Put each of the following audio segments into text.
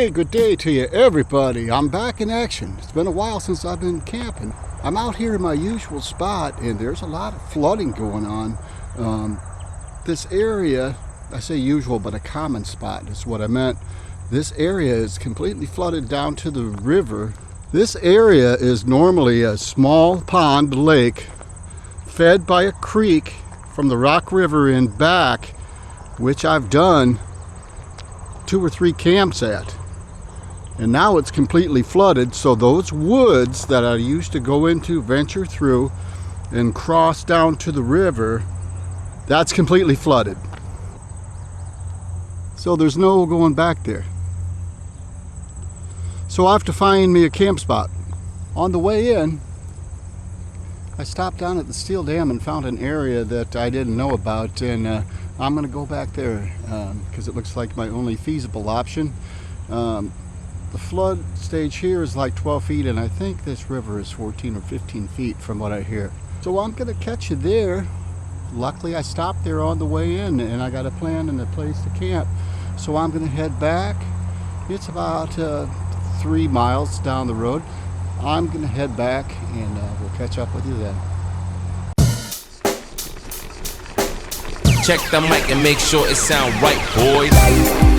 Hey, good day to you, everybody. I'm back in action. It's been a while since I've been camping. I'm out here in my usual spot, and there's a lot of flooding going on. This area, I say usual, but a common spot is what I meant. This area is completely flooded down to the river. This area is normally a small pond lake fed by a creek from the Rock River and back, which I've done 2 or 3 camps at. And now it's completely flooded, so those woods that I used to go into, venture through, and cross down to the river, that's completely flooded. So there's no going back there. So I have to find me a camp spot. On the way in, I stopped down at the steel dam and found an area that I didn't know about, and I'm going to go back there because it looks like my only feasible option. The flood stage here is like 12 feet, and I think this river is 14 or 15 feet from what I hear. So I'm going to catch you there. Luckily, I stopped there on the way in, and I got a plan and a place to camp. So I'm going to head back. It's about 3 miles down the road. I'm going to head back, and we'll catch up with you then. Check the mic and make sure it sound right, boys.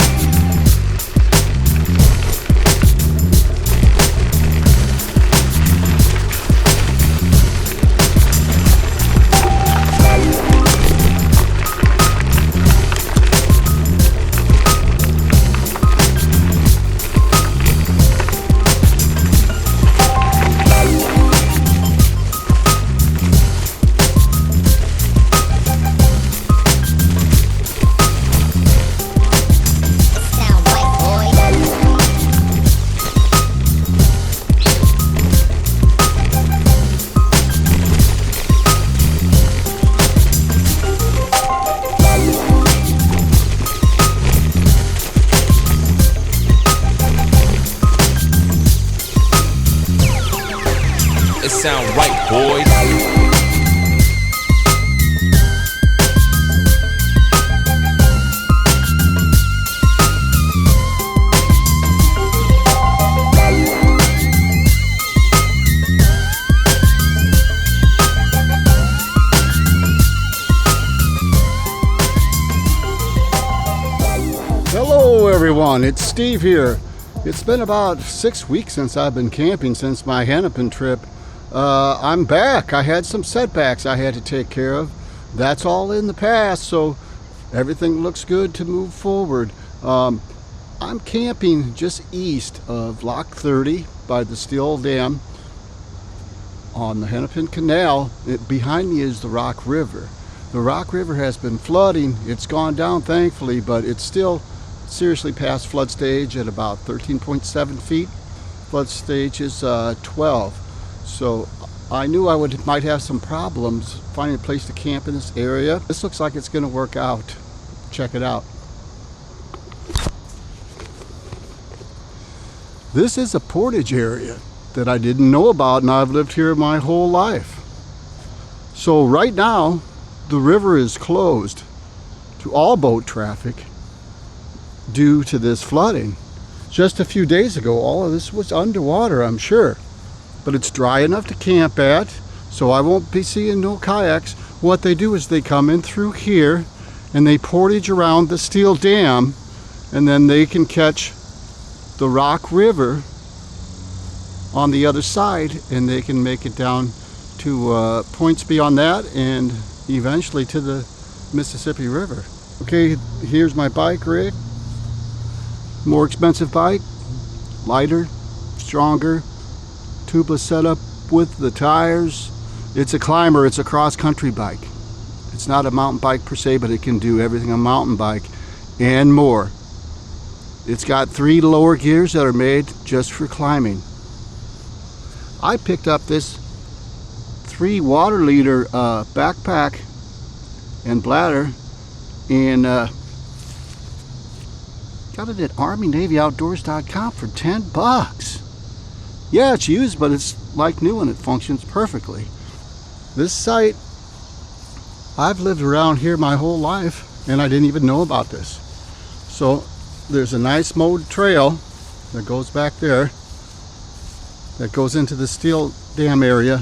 Sound right, boys. Hello everyone, it's Steve here. It's been about 6 weeks since I've been camping since my Hennepin trip. I'm back. I had some setbacks I had to take care of. That's all in the past, so everything looks good to move forward. I'm camping just east of Lock 30 by the Steel Dam on the Hennepin Canal. Behind me is the Rock River. The Rock River has been flooding. It's gone down, thankfully, but it's still seriously past flood stage at about 13.7 feet. Flood stage is 12. So I knew I might have some problems finding a place to camp in this area. This looks like it's going to work out. Check it out. This is a portage area that I didn't know about, and I've lived here my whole life. So right now, the river is closed to all boat traffic due to this flooding. Just a few days ago, all of this was underwater, I'm sure. But it's dry enough to camp at, so I won't be seeing no kayaks. What they do is they come in through here and they portage around the steel dam, and then they can catch the Rock River on the other side, and they can make it down to points beyond that and eventually to the Mississippi River. Okay, here's my bike rig. More expensive bike, lighter, stronger, tubeless setup with the tires. It's a climber, it's a cross-country bike. It's not a mountain bike per se, but it can do everything a mountain bike and more. It's got 3 lower gears that are made just for climbing. I picked up this 3 water-liter backpack and bladder, and got it at ArmyNavyOutdoors.com for $10. Yeah, it's used, but it's like new and it functions perfectly. This site, I've lived around here my whole life and I didn't even know about this. So there's a nice mowed trail that goes back there, that goes into the steel dam area.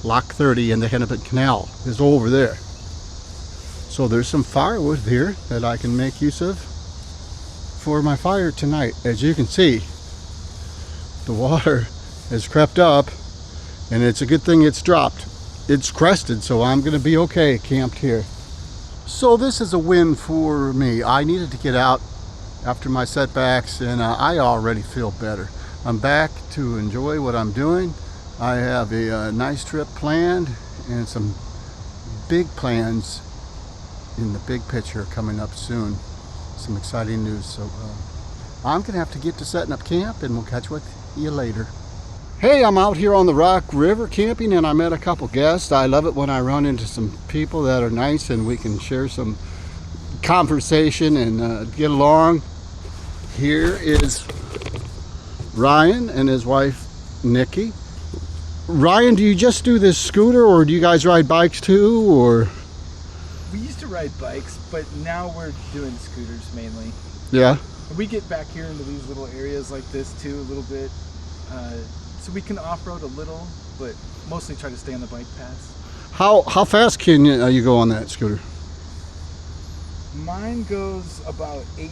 Lock 30 and the Hennepin Canal is over there. So there's some firewood here that I can make use of for my fire tonight. As you can see, the water has crept up, and it's a good thing it's dropped. It's crested, so I'm gonna be okay camped here. So this is a win for me. I needed to get out after my setbacks, and I already feel better. I'm back to enjoy what I'm doing. I have a nice trip planned and some big plans in the big picture coming up soon. Some exciting news. So I'm gonna have to get to setting up camp, and we'll catch with you later. Hey, I'm out here on the Rock River camping, and I met a couple guests. I love it when I run into some people that are nice and we can share some conversation and get along. Here is Ryan and his wife Nikki. Ryan, do you just do this scooter, or do you guys ride bikes too, or? We used to ride bikes, but now we're doing scooters mainly. Yeah. We get back here into these little areas like this too a little bit, so we can off-road a little, but mostly try to stay on the bike paths. How fast can you go on that scooter? Mine goes about 18.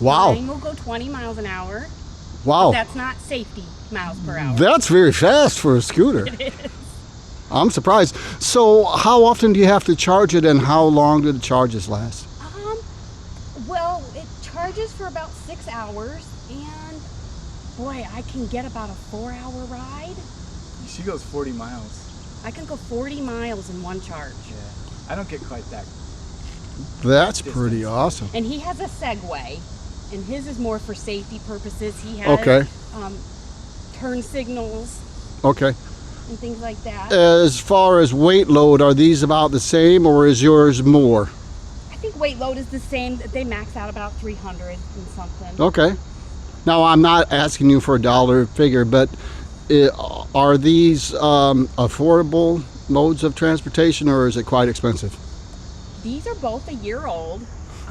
Wow. Mine will go 20 miles an hour. Wow. That's not safety miles per hour. That's very fast for a scooter. It is. I'm surprised. So how often do you have to charge it, and how long do the charges last? Well, it charges for about 6 hours, and boy, I can get about a 4-hour ride. She goes 40 miles. I can go 40 miles in one charge. Yeah. I don't get quite that. That's pretty awesome. And he has a Segway, and his is more for safety purposes. He has Okay. turn signals Okay. and things like that. As far as weight load, are these about the same, or is yours more? I think weight load is the same. They max out about 300 and something. Okay. Now, I'm not asking you for a dollar figure, but are these affordable modes of transportation, or is it quite expensive? These are both a year old.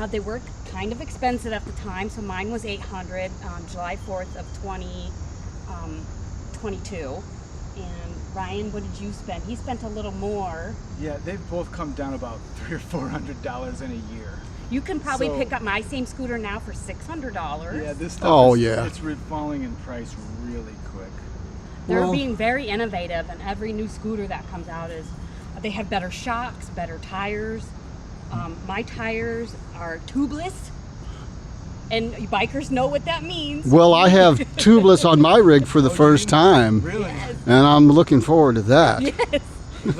They were kind of expensive at the time, so mine was $800 on July 4th of 2022. And Ryan, what did you spend? He spent a little more. Yeah, they've both come down about $300 or $400 in a year. You can probably So- pick up my same scooter now for $600. Yeah, this stuff Oh, is, yeah. it's falling in price really quick. They're Well- being very innovative, and every new scooter that comes out is, they have better shocks, better tires. My tires are tubeless, and bikers know what that means. Well, I have tubeless on my rig for the first time, Really? and I'm looking forward to that. Yes.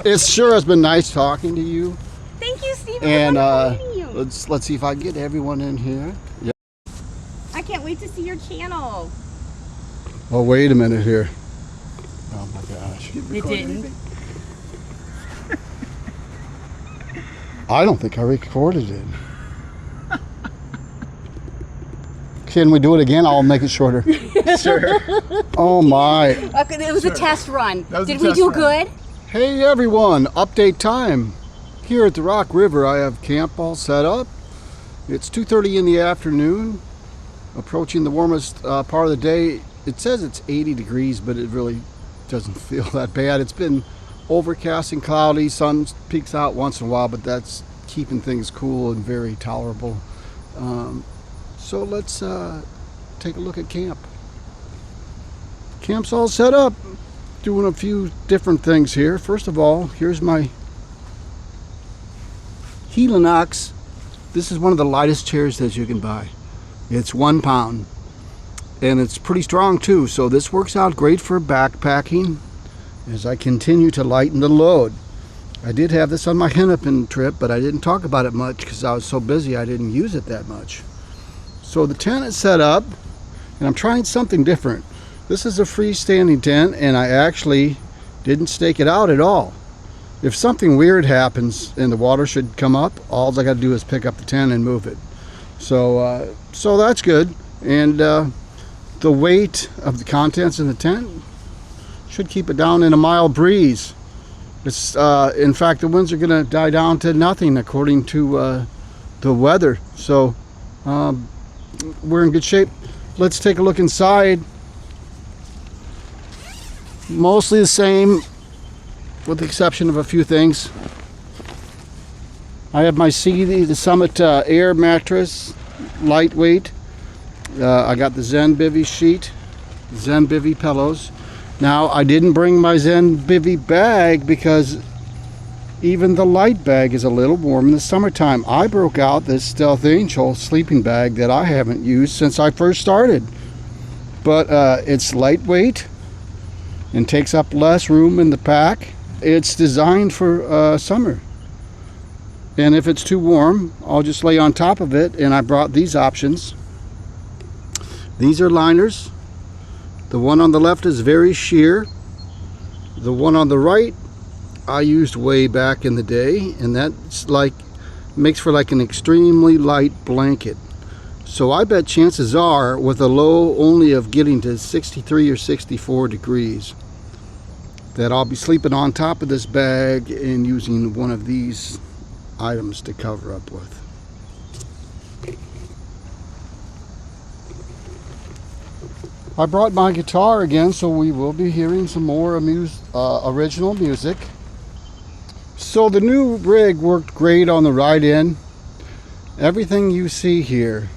It sure has been nice talking to you. Thank you, Steve. And meeting you. let's see if I can get everyone in here. Yeah. I can't wait to see your channel. Oh, wait a minute here. Oh my gosh. It didn't. I don't think I recorded it. Can we do it again? I'll make it shorter. Sure. Oh my. Okay, it was a test run. That was Did a we test do run. good? Hey everyone, update time. Here at the Rock River, I have camp all set up. It's 2:30 in the afternoon, approaching the warmest part of the day. It says it's 80 degrees, but it really doesn't feel that bad. It's been overcast and cloudy. Sun peeks out once in a while, but that's keeping things cool and very tolerable. So let's take a look at camp. Camp's all set up. Doing a few different things here. First of all, here's my Helinox. This is one of the lightest chairs that you can buy. It's 1 pound, and it's pretty strong too, so this works out great for backpacking as I continue to lighten the load. I did have this on my Hennepin trip, but I didn't talk about it much because I was so busy I didn't use it that much. So the tent is set up, and I'm trying something different. This is a freestanding tent, and I actually didn't stake it out at all. If something weird happens and the water should come up, all I got to do is pick up the tent and move it. So that's good. And the weight of the contents in the tent should keep it down in a mild breeze. It's in fact, the winds are going to die down to nothing according to the weather. So we're in good shape. let's take a look inside. Mostly the same, with the exception of a few things. I have my the Summit Air mattress, lightweight. I got the Zen Bivy sheet, Zen Bivy pillows. Now, I didn't bring my Zen Bivy bag because even the light bag is a little warm in the summertime. I broke out this Stealth Angel sleeping bag that I haven't used since I first started. But it's lightweight and takes up less room in the pack. It's designed for summer. And if it's too warm, I'll just lay on top of it, and I brought these options. These are liners. The one on the left is very sheer. The one on the right I used way back in the day, and that's like makes for like an extremely light blanket. So I bet chances are, with a low only of getting to 63 or 64 degrees, that I'll be sleeping on top of this bag and using one of these items to cover up with. I brought my guitar again, so we will be hearing some more original music. So the new rig worked great on the ride in. Everything you see here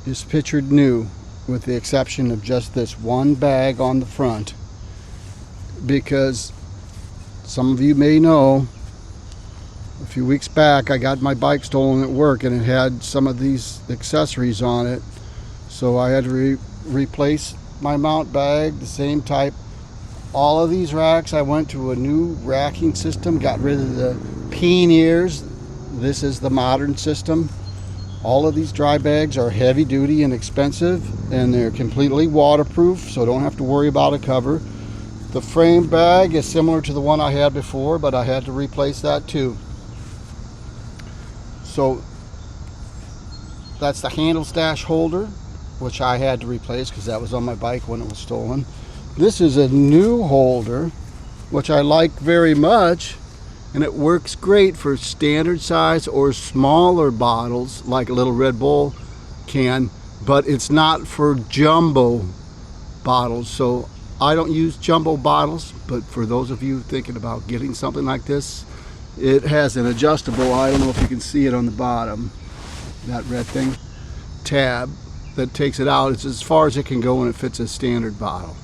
is pictured new, with the exception of just this one bag on the front, because some of you may know, a few weeks back I got my bike stolen at work, and it had some of these accessories on it, so I had to replace my mount bag, the same type. All of these racks, I went to a new racking system, got rid of the panniers. This is the modern system. All of these dry bags are heavy duty and expensive, and they're completely waterproof, so don't have to worry about a cover. The frame bag is similar to the one I had before, but I had to replace that too. So that's the handle stash holder, which I had to replace because that was on my bike when it was stolen. This is a new holder, which I like very much, and it works great for standard size or smaller bottles like a little Red Bull can, but it's not for jumbo bottles. So I don't use jumbo bottles, but for those of you thinking about getting something like this, it has an adjustable, I don't know if you can see it on the bottom, that red thing, tab that takes it out. It's as far as it can go, and it fits a standard bottle.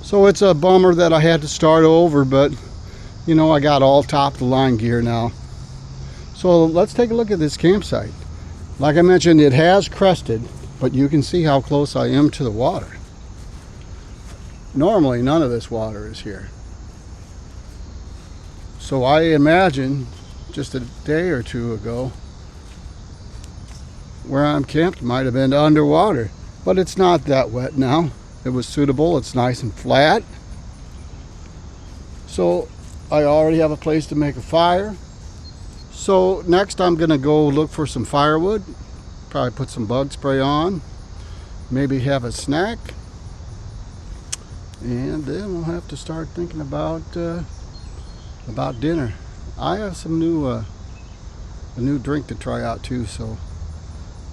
So it's a bummer that I had to start over, but you know, I got all top of the line gear now. So let's take a look at this campsite. Like I mentioned, it has crested, but you can see how close I am to the water. Normally none of this water is here. So I imagine just a day or two ago where I'm camped might have been underwater, but it's not that wet now. It was suitable, it's nice and flat. So I already have a place to make a fire. So next I'm gonna go look for some firewood, probably put some bug spray on, maybe have a snack, and then we'll have to start thinking about dinner. I have some a new drink to try out too, so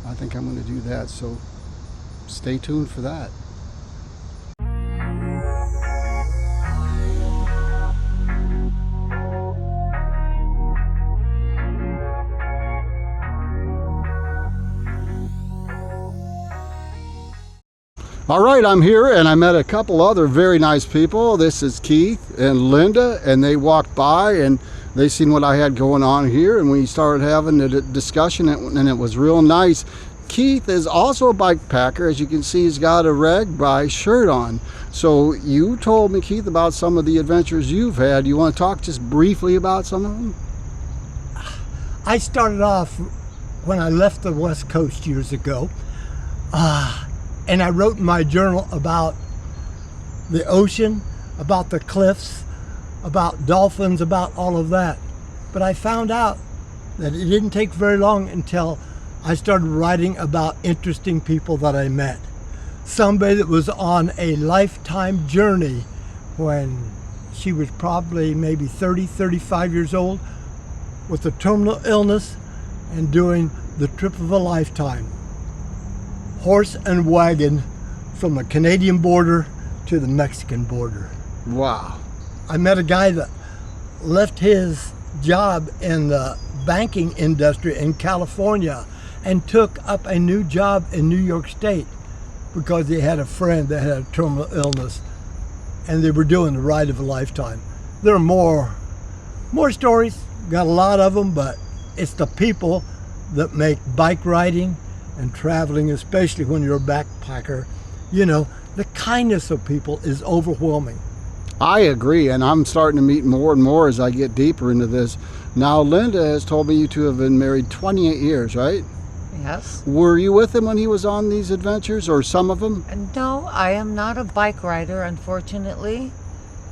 I think I'm going to do that. So stay tuned for that. All right, I'm here and I met a couple other very nice people. This is Keith and Linda, and they walked by and they seen what I had going on here, and we started having a discussion, and it was real nice. Keith is also a bike packer. As you can see, he's got a Rag Bike shirt on. So you told me, Keith, about some of the adventures you've had. You want to talk just briefly about some of them? I started off when I left the West Coast years ago, and I wrote in my journal about the ocean, about the cliffs, about dolphins, about all of that. But I found out that it didn't take very long until I started writing about interesting people that I met. Somebody that was on a lifetime journey when she was probably maybe 30, 35 years old with a terminal illness, and doing the trip of a lifetime. Horse and wagon from the Canadian border to the Mexican border. Wow. I met a guy that left his job in the banking industry in California and took up a new job in New York State because he had a friend that had a terminal illness, and they were doing the ride of a lifetime. There are more stories, got a lot of them, but it's the people that make bike riding and traveling, especially when you're a backpacker, you know, the kindness of people is overwhelming. I agree, and I'm starting to meet more and more as I get deeper into this. Now, Linda has told me you two have been married 28 years, right? Yes. Were you with him when he was on these adventures, or some of them? No, I am not a bike rider, unfortunately,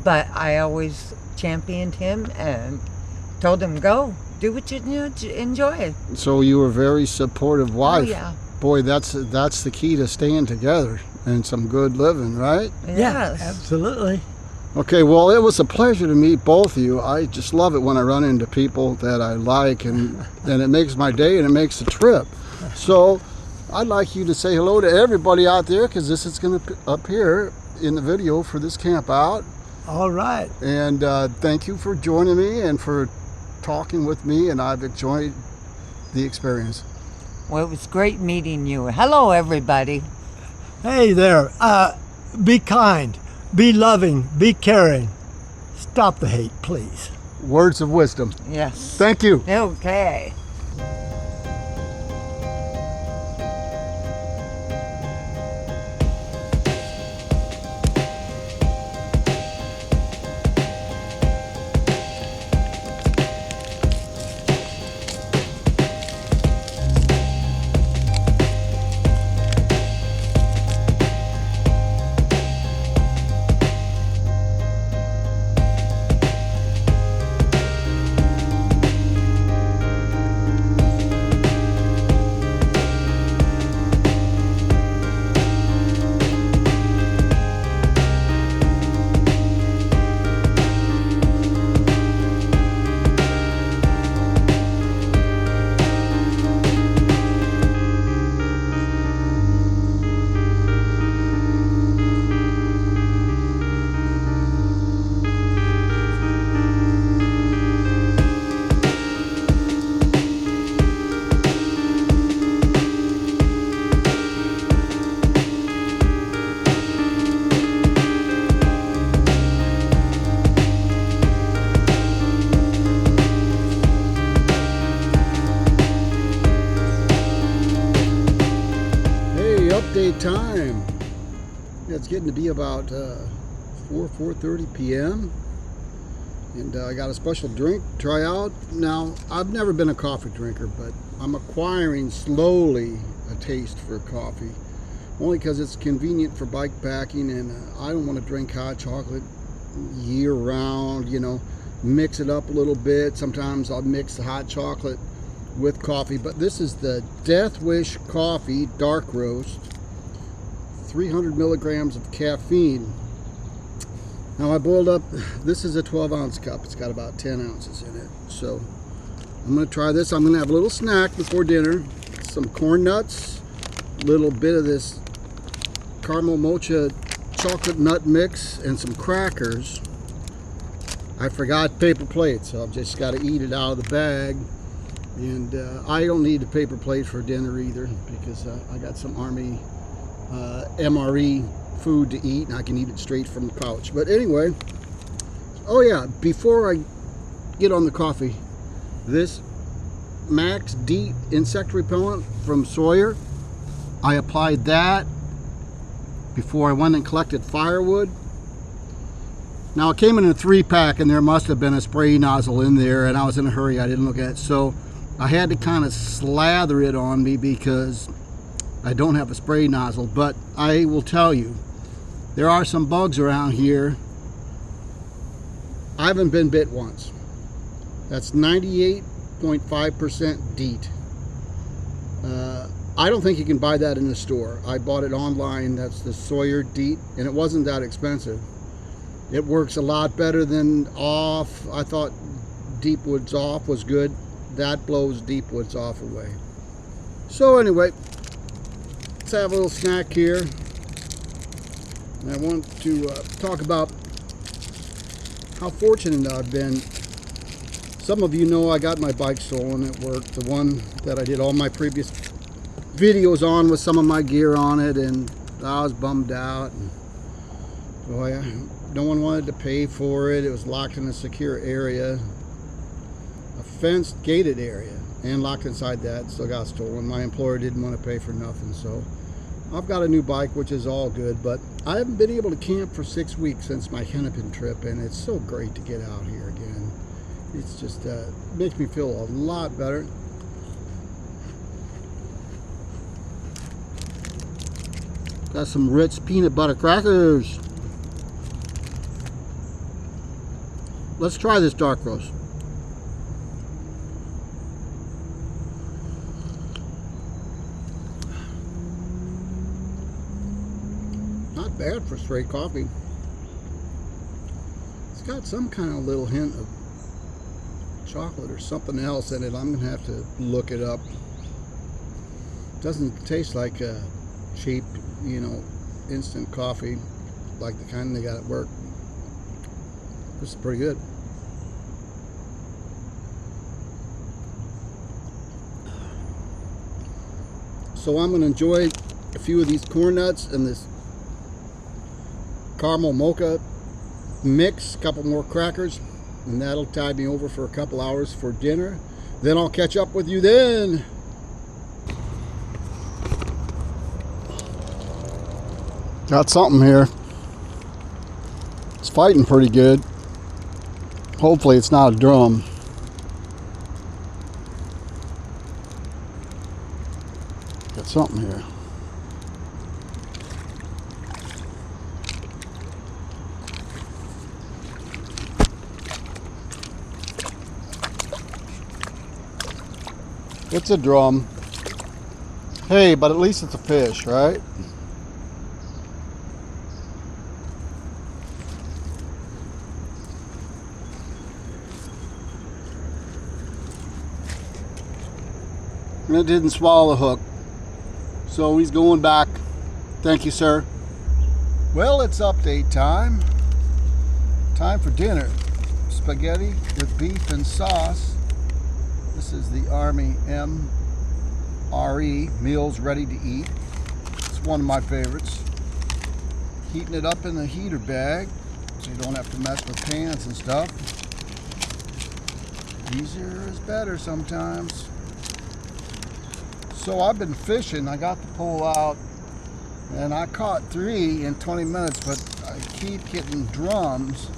but I always championed him and told him, go, do what you enjoy. So you were a very supportive wife. Oh, yeah. Boy, that's the key to staying together and some good living, right? Yes. Yeah, absolutely. Okay, well, it was a pleasure to meet both of you. I just love it when I run into people that I like, and it makes my day and it makes the trip. So I'd like you to say hello to everybody out there, because this is going to appear in the video for this camp out. All right. And thank you for joining me and for talking with me, and I've enjoyed the experience. Well, it was great meeting you. Hello, everybody. Hey there. Be kind, be loving, be caring. Stop the hate, please. Words of wisdom. Yes. Thank you. Okay. Update time. It's getting to be about 4:30 p.m. and I got a special drink to try out. Now, I've never been a coffee drinker, but I'm acquiring slowly a taste for coffee, only because it's convenient for bike packing, and I don't want to drink hot chocolate year round. You know, mix it up a little bit. Sometimes I'll mix the hot chocolate with coffee, but this is the Death Wish Coffee Dark Roast, 300 milligrams of caffeine. Now I boiled up, this is a 12-ounce cup. It's got about 10 ounces in it. So I'm going to try this. I'm going to have a little snack before dinner. Some corn nuts, a little bit of this caramel mocha chocolate nut mix, and some crackers. I forgot paper plates, so I've just got to eat it out of the bag. And I don't need a paper plate for dinner either, because I got some Army MRE food to eat, and I can eat it straight from the pouch. But anyway, oh yeah, before I get on the coffee, this Max DEET insect repellent from Sawyer, I applied that before I went and collected firewood. Now it came in a 3-pack, and there must have been a spray nozzle in there, and I was in a hurry, I didn't look at it, so I had to kind of slather it on me because I don't have a spray nozzle. But I will tell you, there are some bugs around here. I haven't been bit once. That's 98.5% DEET. I don't think you can buy that in the store. I bought it online. That's the Sawyer DEET, and it wasn't that expensive. It works a lot better than Off. I thought Deepwood's Off was good. that blows deep woods off away. So anyway, let's have a little snack here. And I want to talk about how fortunate I've been. Some of you know I got my bike stolen at work, the one that I did all my previous videos on with some of my gear on it, and I was bummed out. And boy, no one wanted to pay for it. It was locked in a secure area, a fenced, gated area, and locked inside that. Still got stolen. My employer didn't want to pay for nothing, so I've got a new bike, which is all good, but I haven't been able to camp for 6 weeks since my Hennepin trip, and it's so great to get out here again. It's just makes me feel a lot better. Got some Ritz peanut butter crackers. Let's try this dark roast. Not bad for straight coffee. It's got some kind of little hint of chocolate or something else in it. I'm gonna have to look it up. Doesn't taste like a cheap, you know, instant coffee like the kind they got at work. This is pretty good. So I'm gonna enjoy a few of these corn nuts and this caramel mocha mix, a couple more crackers, and that'll tide me over for a couple hours for dinner. Then I'll catch up with you then. Got something here. It's fighting pretty good. Hopefully it's not a drum. Got something here. It's a drum. Hey, but at least it's a fish, right? And it didn't swallow the hook. So he's going back. Thank you, sir. Well, it's update time. Time for dinner. Spaghetti with beef and sauce. This is the Army MRE, Meals Ready to Eat. It's one of my favorites. Heating it up in the heater bag so you don't have to mess with pans and stuff. Easier is better sometimes. So I've been fishing. I got the pole out and I caught 3 in 20 minutes, but I keep getting drums,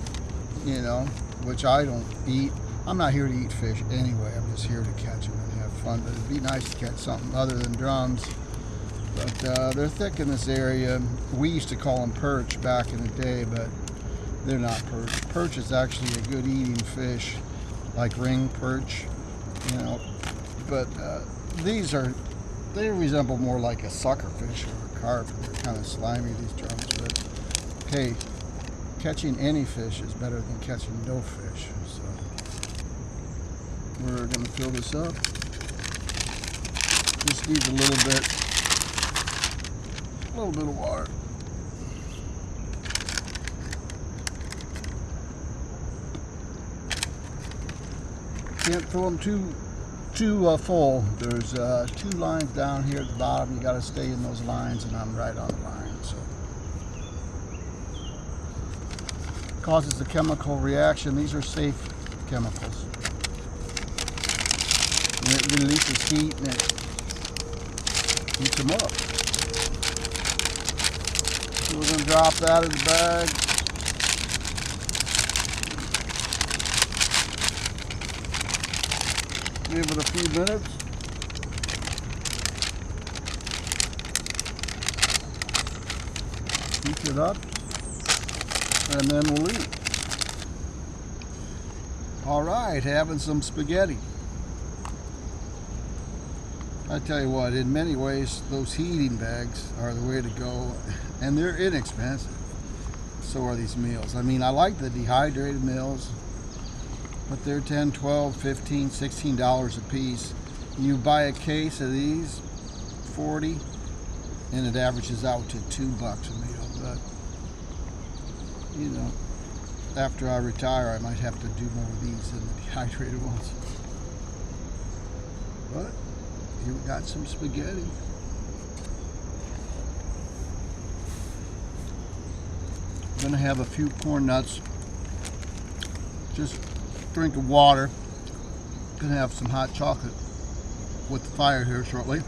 you know, which I don't eat. I'm not here to eat fish anyway. I'm just here to catch them and have fun. But it'd be nice to catch something other than drums. But they're thick in this area. We used to call them perch back in the day, but they're not perch. Perch is actually a good eating fish, like ring perch, you know. But they resemble more like a sucker fish or a carp. They're kind of slimy, these drums. But hey, catching any fish is better than catching no fish. So we're going to fill this up. Just needs a little bit of water. Can't fill them too full. There's 2 lines down here at the bottom. You got to stay in those lines, and I'm right on the line. So causes a chemical reaction. These are safe chemicals. And it releases heat and it heats them up. So we're going to drop that in the bag. Give it a few minutes. Heat it up, and then we'll eat. All right, having some spaghetti. I tell you what, in many ways, those heating bags are the way to go, and they're inexpensive. So are these meals. I mean, I like the dehydrated meals, but they're 10, 12, 15, $16 a piece. You buy a case of these, 40, and it averages out to $2 a meal. But you know, after I retire, I might have to do more of these than the dehydrated ones. But here we got some spaghetti. I'm gonna have a few corn nuts. Just drink of water. Gonna have some hot chocolate with the fire here shortly.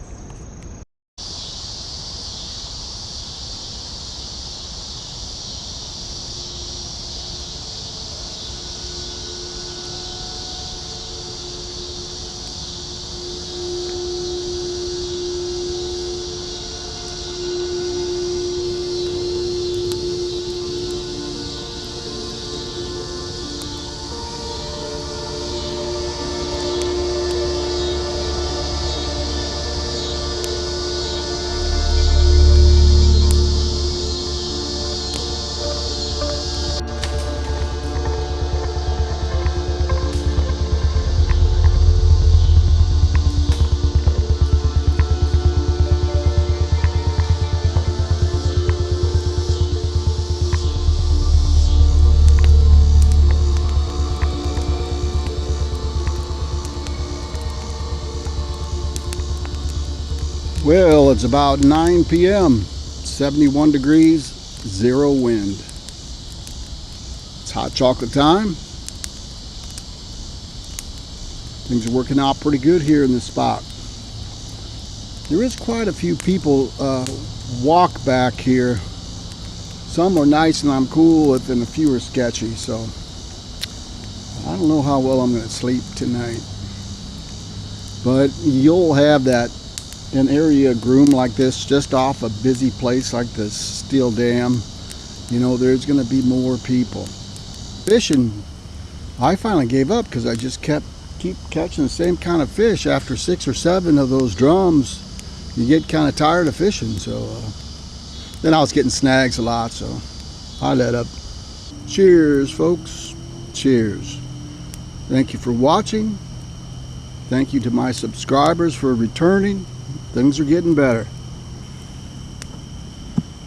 Well, it's about 9 p.m. 71 degrees, 0 wind. It's hot chocolate time. Things are working out pretty good here in this spot. There is quite a few people walk back here. Some are nice and I'm cool with, and a few are sketchy. So I don't know how well I'm going to sleep tonight. But you'll have that. An area groomed like this just off a busy place like this steel dam, you know, there's going to be more people. Fishing, I finally gave up because I just keep catching the same kind of fish. After 6 or 7 of those drums, you get kind of tired of fishing. So then I was getting snags a lot, so I let up. Cheers, folks. Cheers. Thank you for watching. Thank you to my subscribers for returning. Things are getting better.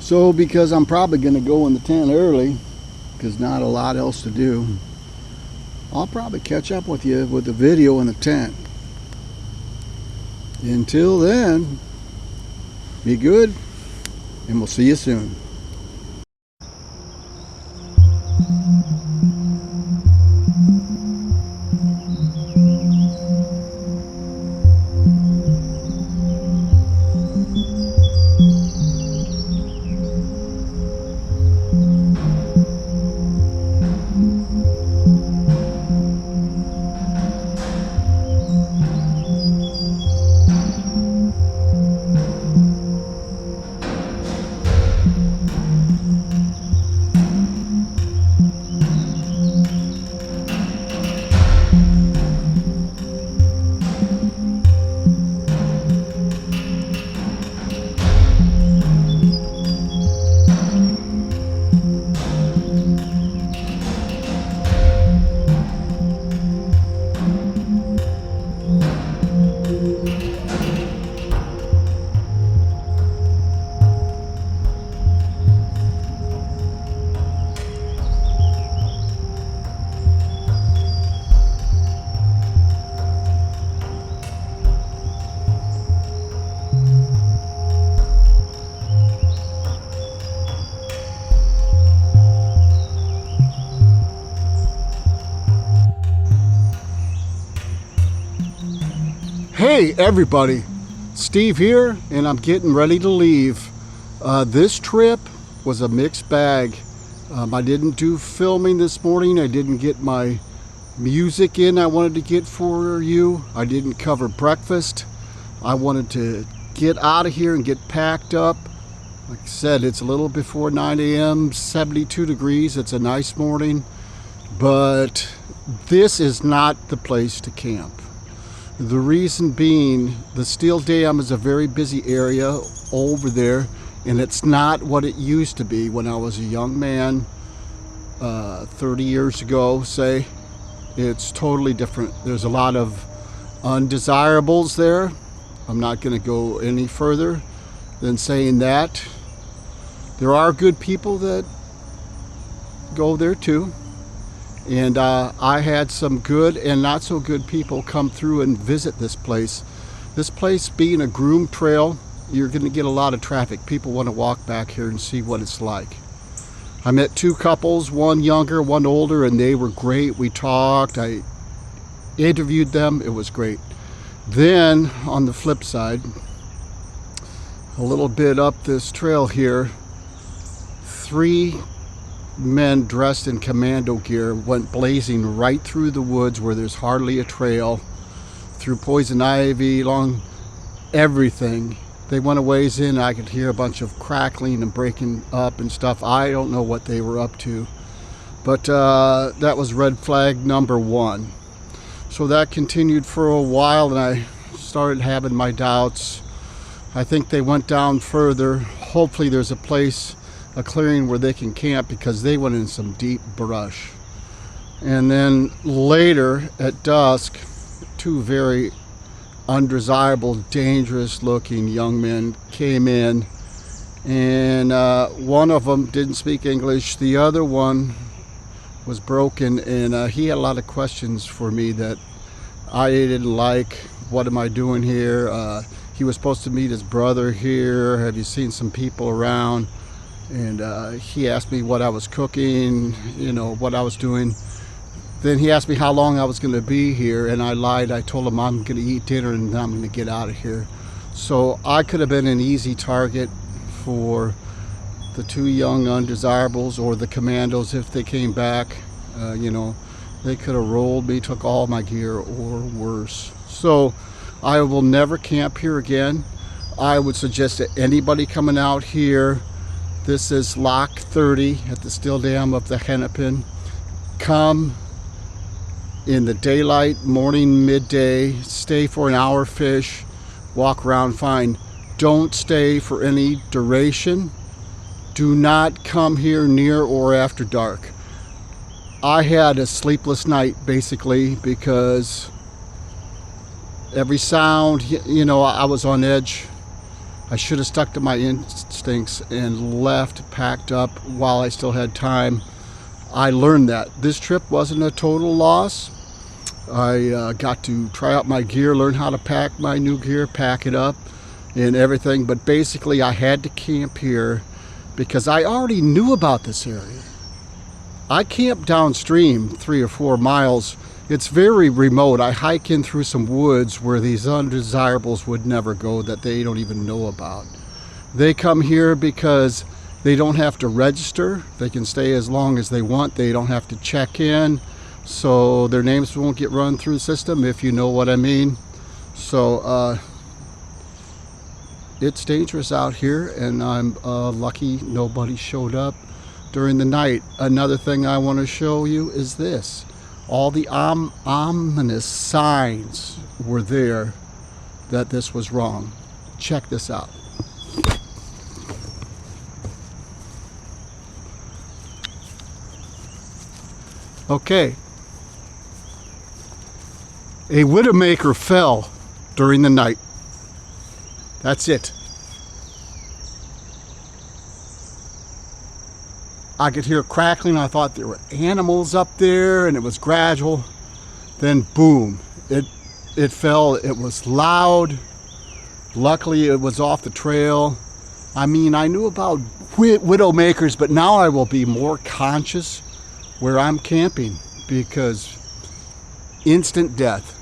So because I'm probably going to go in the tent early, because not a lot else to do, I'll probably catch up with you with the video in the tent. Until then, be good, and we'll see you soon. Hey everybody, Steve here, and I'm getting ready to leave. This trip was a mixed bag. I didn't do filming this morning. I didn't get my music in I wanted to get for you. I didn't cover breakfast. I wanted to get out of here and get packed up. Like I said, it's a little before 9 a.m., 72 degrees. It's a nice morning, but this is not the place to camp. The reason being, the steel dam is a very busy area over there, and it's not what it used to be when I was a young man 30 years ago, say. It's totally different. There's a lot of undesirables there. I'm not going to go any further than saying that. There are good people that go there too. And I had some good and not so good people come through and visit this place. This place being a groomed trail, you're going to get a lot of traffic. People want to walk back here and see what it's like. I met two couples, one younger, one older, and they were great. We talked. I interviewed them. It was great. Then, on the flip side, a little bit up this trail here, 3 men dressed in commando gear went blazing right through the woods where there's hardly a trail, through poison ivy, along everything. They went a ways in. I could hear a bunch of crackling and breaking up and stuff. I don't know what they were up to, but that was red flag number 1. So that continued for a while, and I started having my doubts. I think they went down further. Hopefully there's a place, a clearing where they can camp, because they went in some deep brush. And then later at dusk, 2 very undesirable, dangerous looking young men came in, and one of them didn't speak English. The other one was broken, and he had a lot of questions for me that I didn't like. What am I doing here? He was supposed to meet his brother here. Have you seen some people around? And he asked me what I was cooking, you know, what I was doing. Then he asked me how long I was going to be here, and I lied. I told him I'm going to eat dinner and then I'm going to get out of here. So I could have been an easy target for the 2 young undesirables or the commandos if they came back. You know, they could have rolled me, took all my gear, or worse. So I will never camp here again. I would suggest that anybody coming out here, this is Lock 30 at the Still Dam of the Hennepin, come in the daylight, morning, midday, stay for an hour, fish, walk around, fine. Don't stay for any duration. Do not come here near or after dark. I had a sleepless night basically because every sound, you know, I was on edge. I should have stuck to my instincts and left, packed up while I still had time. I learned that this trip wasn't a total loss. I got to try out my gear, learn how to pack my new gear, pack it up and everything. But basically I had to camp here because I already knew about this area. I camped downstream 3 or 4 miles. It's very remote. I hike in through some woods where these undesirables would never go, that they don't even know about. They come here because they don't have to register. They can stay as long as they want. They don't have to check in. So their names won't get run through the system, if you know what I mean. So it's dangerous out here, and I'm lucky nobody showed up during the night. Another thing I want to show you is this. All the ominous signs were there that this was wrong. Check this out. Okay. A widowmaker fell during the night. That's it. I could hear crackling. I thought there were animals up there, and it was gradual. Then boom, it fell. It was loud. Luckily it was off the trail. I mean, I knew about widowmakers, but now I will be more conscious where I'm camping, because instant death.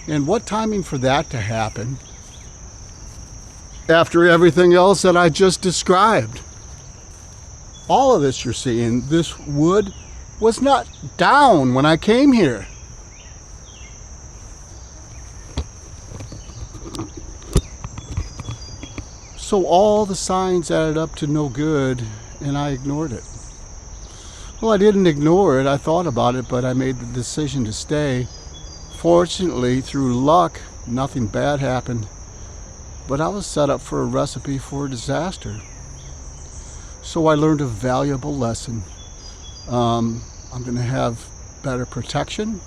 And what timing for that to happen after everything else that I just described. All of this you're seeing, this wood was not down when I came here. So all the signs added up to no good, and I ignored it. Well, I didn't ignore it. I thought about it, but I made the decision to stay. Fortunately, through luck, nothing bad happened, but I was set up for a recipe for a disaster. So I learned a valuable lesson. I'm going to have better protection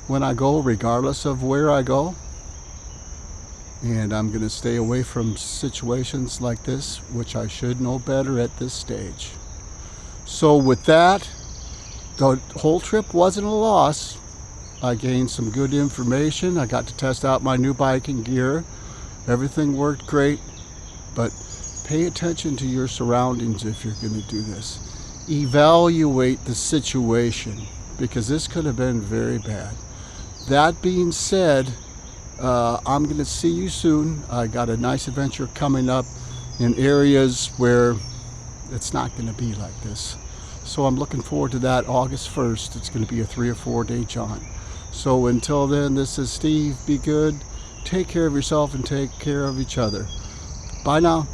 when I go, regardless of where I go. And I'm going to stay away from situations like this, which I should know better at this stage. So with that, the whole trip wasn't a loss. I gained some good information. I got to test out my new biking gear. Everything worked great, but pay attention to your surroundings if you're going to do this. Evaluate the situation, because this could have been very bad. That being said, I'm going to see you soon. I got a nice adventure coming up in areas where it's not going to be like this. So I'm looking forward to that. August 1st, it's going to be a 3 or 4 day jaunt. So until then, this is Steve. Be good. Take care of yourself and take care of each other. Bye now.